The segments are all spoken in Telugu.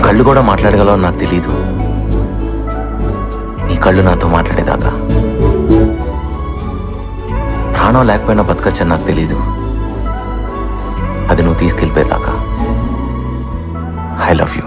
కళ్ళు కూడా మాట్లాడగలవో నాకు తెలీదు. నీ కళ్ళు నాతో మాట్లాడేదాకా ప్రాణం లేకపోయినా బతకచ్చని నాకు తెలీదు. అది నువ్వు తీసుకెళ్ళిపోయేదాకా. I love you.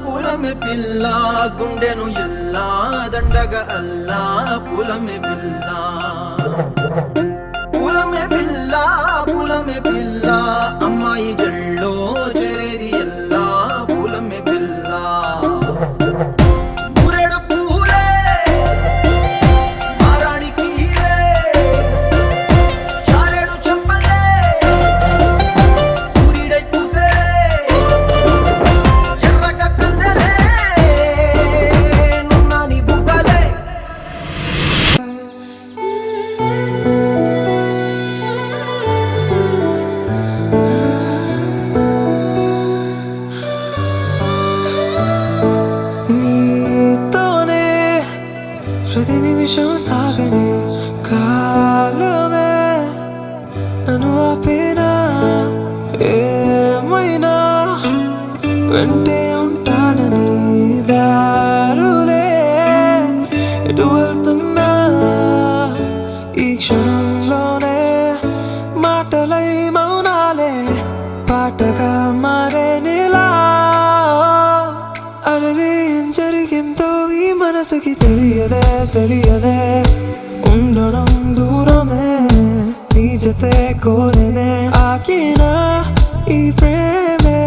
పూలమే పిల్ల గుండెను ఎల్లా దండగ అల్లా పూలమే పిల్ల పూలమే పిల్ల అమ్మాయి జల్లో చేరేది ఎల్లా పూలమే పిల్ల ఊరేడు పూలే మారాడికి చారేడు చెప్పలే సూర్యుడై పూసే ప్రతి నిమిషం సాగని కాలమే నన్ను ఆపేనా ఏమైనా వెంటే ఉంటానని దారులే ఎటు వెళ్తున్నా ఈ క్షణంలోనే మాటలై మౌనాలే పాటగా మారే నీలా అరవే ఏం జరిగిందో ఈ మనసుకి తెలియదే ఉండడం దూరమే నీ జతే కోరేనే ఆకినా ఈ ప్రేమే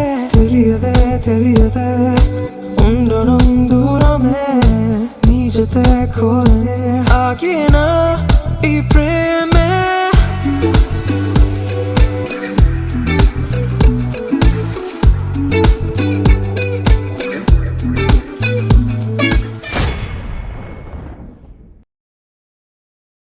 తెలియదే ఉండడం దూరమే నీ జతే కోరేనే ఆకినా